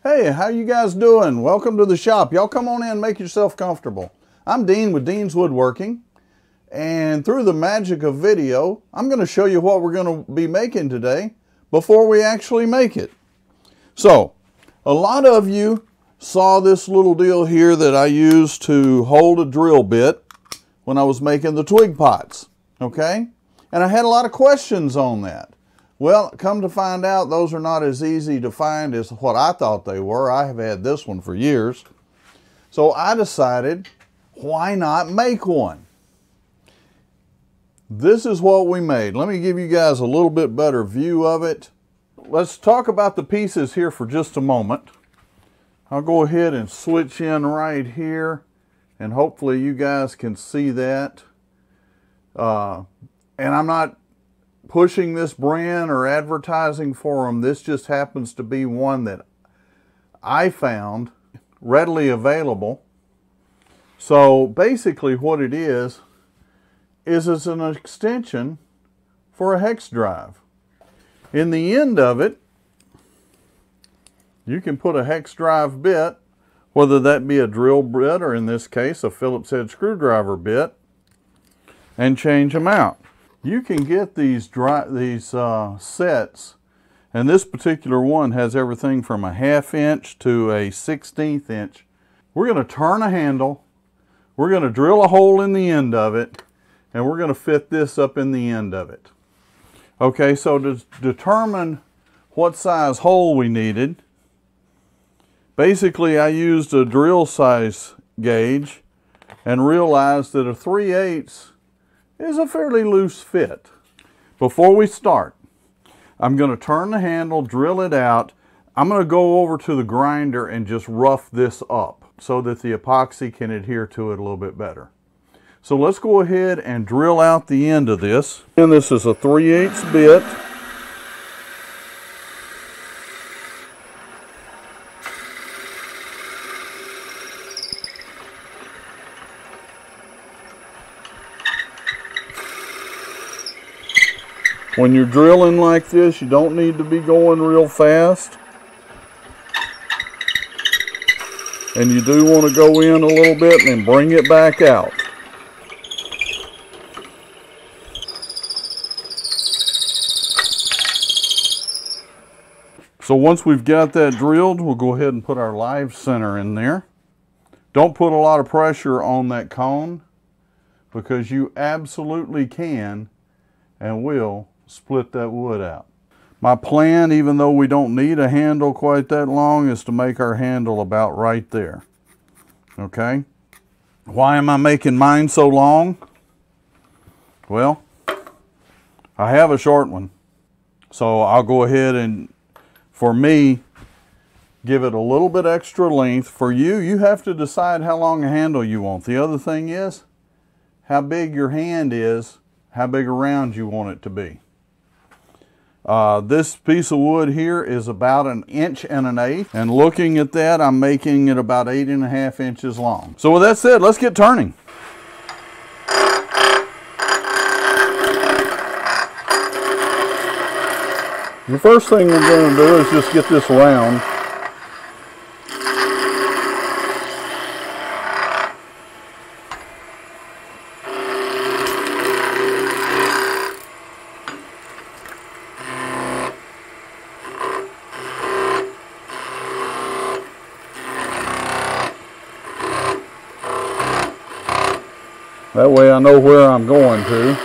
Hey, how you guys doing? Welcome to the shop. Y'all come on in and make yourself comfortable. I'm Dean with Dean's Woodworking, and through the magic of video, I'm going to show you what we're going to be making today before we actually make it. So, a lot of you saw this little deal here that I used to hold a drill bit when I was making the twig pots, okay? And I had a lot of questions on that. Well, come to find out, those are not as easy to find as what I thought they were. I have had this one for years. So I decided, why not make one? This is what we made. Let me give you guys a little bit better view of it. Let's talk about the pieces here for just a moment. I'll go ahead and switch in right here, and hopefully you guys can see that. And I'm not pushing this brand or advertising for them. This just happens to be one that I found readily available. So basically what it is it's an extension for a hex drive. In the end of it, you can put a hex drive bit, whether that be a drill bit or in this case a Phillips head screwdriver bit, and change them out. You can get these sets, and this particular one has everything from a 1/2 inch to a 1/16 inch. We're going to turn a handle, we're going to drill a hole in the end of it, and we're going to fit this up in the end of it. Okay, so to determine what size hole we needed, basically I used a drill size gauge and realized that a 3/8 is a fairly loose fit. Before we start, I'm going to turn the handle, drill it out. I'm going to go over to the grinder and just rough this up so that the epoxy can adhere to it a little bit better. So let's go ahead and drill out the end of this. And this is a 3/8 bit. When you're drilling like this, you don't need to be going real fast. And you do want to go in a little bit and then bring it back out. So once we've got that drilled, we'll go ahead and put our live center in there. Don't put a lot of pressure on that cone, because you absolutely can and will split that wood out. My plan, even though we don't need a handle quite that long, is to make our handle about right there. Okay? Why am I making mine so long? Well, I have a short one. So I'll go ahead and, for me, give it a little bit extra length. For you, you have to decide how long a handle you want. The other thing is, how big your hand is, how big around you want it to be. This piece of wood here is about 1 1/8 inches, and looking at that, I'm making it about 8.5 inches long. So with that said, let's get turning. The first thing we're going to do is just get this round. That way I know where I'm going to.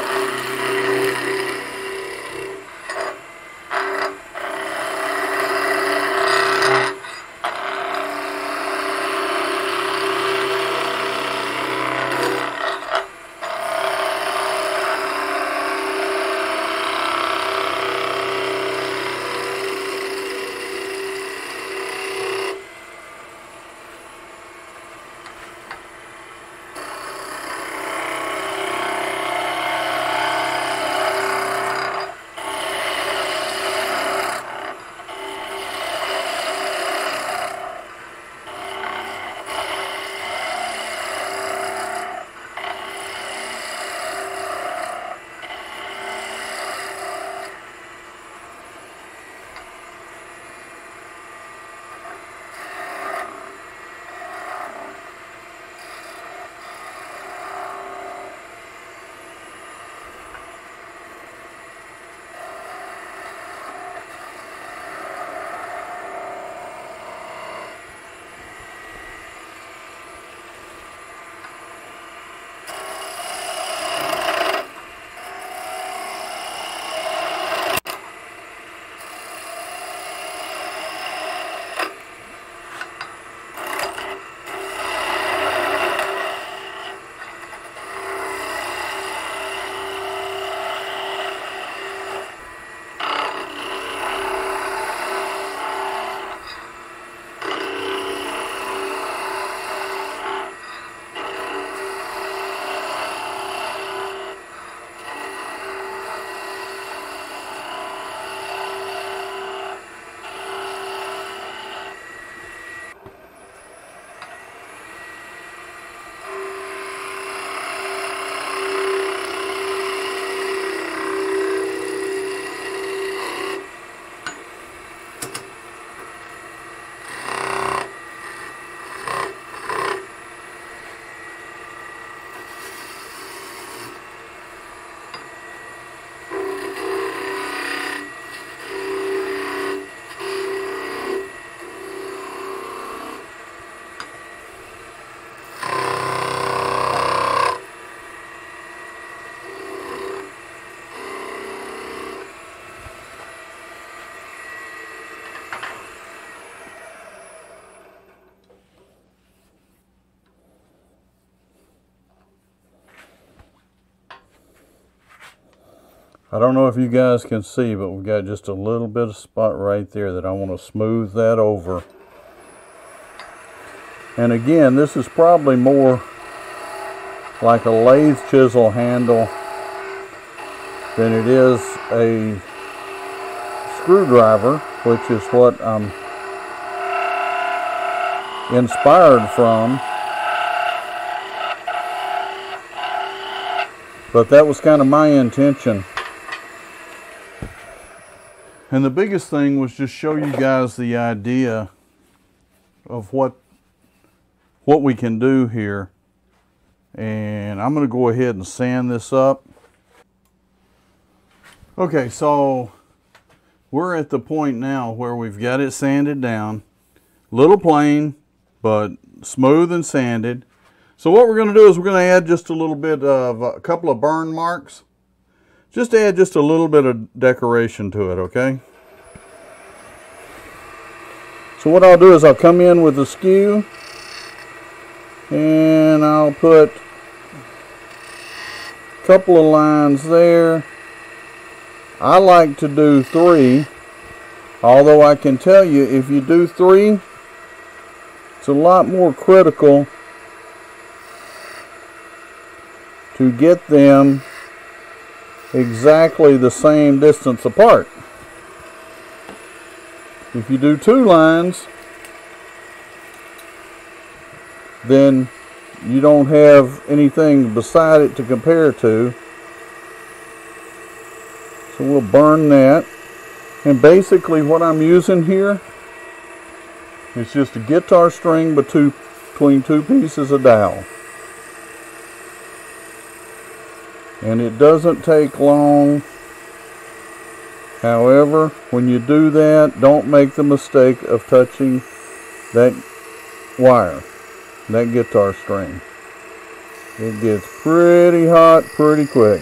I don't know if you guys can see, but we've got just a little bit of spot right there that I want to smooth that over. And again, this is probably more like a lathe chisel handle than it is a screwdriver, which is what I'm inspired from. But that was kind of my intention. And the biggest thing was just show you guys the idea of what we can do here. And I'm going to go ahead and sand this up. Okay, so we're at the point now where we've got it sanded down. Little plain, but smooth and sanded. So what we're going to do is we're going to add just a little bit of a couple of burn marks. Just add just a little bit of decoration to it, okay? So what I'll do is I'll come in with a skew and I'll put a couple of lines there. I like to do 3, although I can tell you if you do 3, it's a lot more critical to get them exactly the same distance apart. If you do 2 lines, then you don't have anything beside it to compare to. So we'll burn that. And basically what I'm using here is just a guitar string between 2 pieces of dowel. And it doesn't take long. However, when you do that, don't make the mistake of touching that wire, that guitar string. It gets pretty hot pretty quick.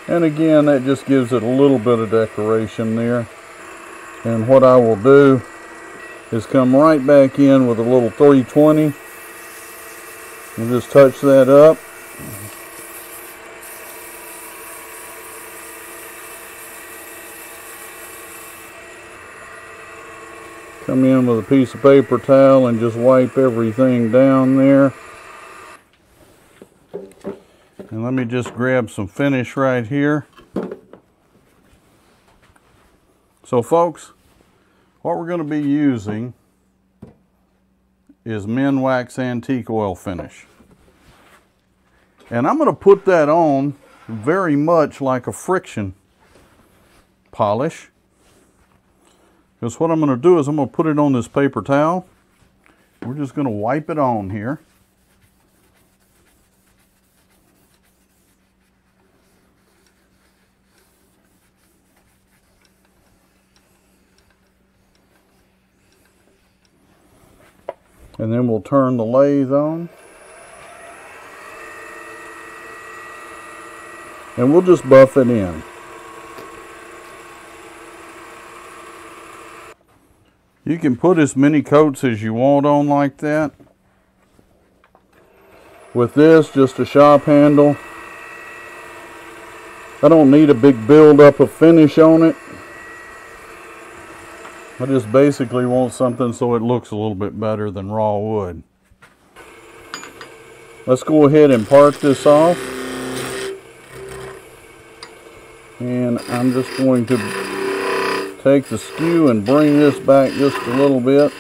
And again, that just gives it a little bit of decoration there. And what I will do is come right back in with a little 320 and just touch that up. Come in with a piece of paper towel and just wipe everything down there. And let me just grab some finish right here. So folks, what we're going to be using is Minwax Antique Oil Finish. And I'm going to put that on very much like a friction polish. Because what I'm going to do is I'm going to put it on this paper towel. We're just going to wipe it on here. And then we'll turn the lathe on. And we'll just buff it in. You can put as many coats as you want on like that. With this, just a shop handle. I don't need a big build-up of finish on it. I just basically want something so it looks a little bit better than raw wood. Let's go ahead and part this off. And I'm just going to take the skew and bring this back just a little bit.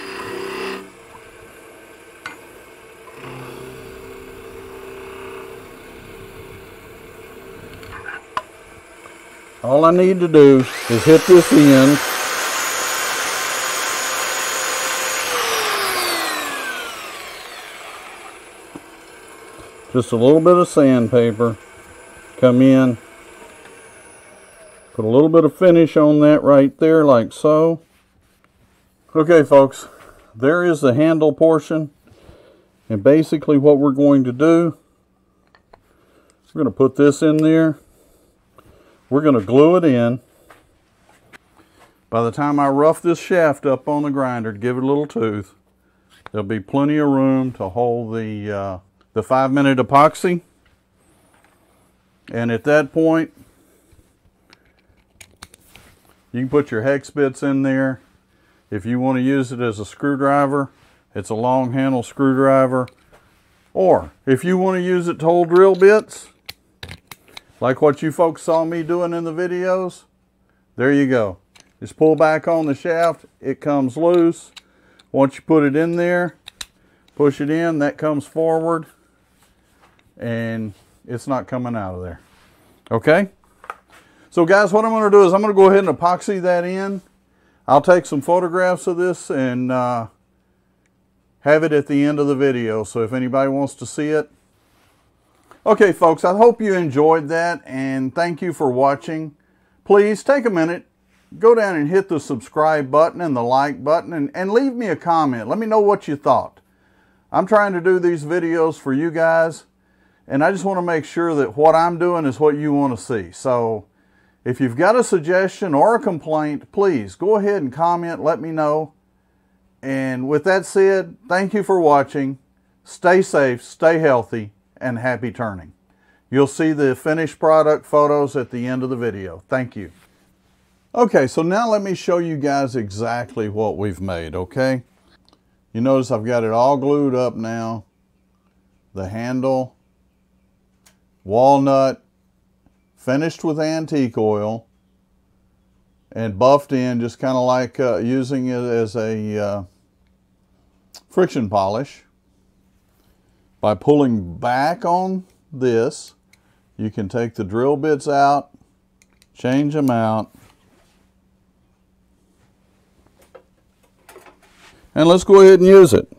All I need to do is hit this end. Just a little bit of sandpaper. Come in. Put a little bit of finish on that right there, like so. Okay, folks, there is the handle portion. And basically what we're going to do, we're going to put this in there. We're going to glue it in. By the time I rough this shaft up on the grinder to give it a little tooth, There'll be plenty of room to hold the 5-minute epoxy. And at that point, you can put your hex bits in there. If you want to use it as a screwdriver, it's a long handle screwdriver. Or if you want to use it to hold drill bits, like what you folks saw me doing in the videos, there you go. Just pull back on the shaft, it comes loose. Once you put it in there, push it in, that comes forward, and it's not coming out of there. Okay? So guys, what I'm going to do is I'm going to go ahead and epoxy that in. I'll take some photographs of this and have it at the end of the video, so if anybody wants to see it. Okay folks, I hope you enjoyed that, and thank you for watching. Please take a minute, go down and hit the subscribe button and the like button, and leave me a comment. Let me know what you thought. I'm trying to do these videos for you guys, and I just want to make sure that what I'm doing is what you want to see. So if you've got a suggestion or a complaint, please go ahead and comment, let me know. And with that said, thank you for watching. Stay safe, stay healthy, and happy turning. You'll see the finished product photos at the end of the video. Thank you. Okay, so now let me show you guys exactly what we've made, okay? You notice I've got it all glued up now. The handle, walnut, finished with antique oil, and buffed in, just kind of like using it as a friction polish. By pulling back on this, you can take the drill bits out, change them out, and let's go ahead and use it.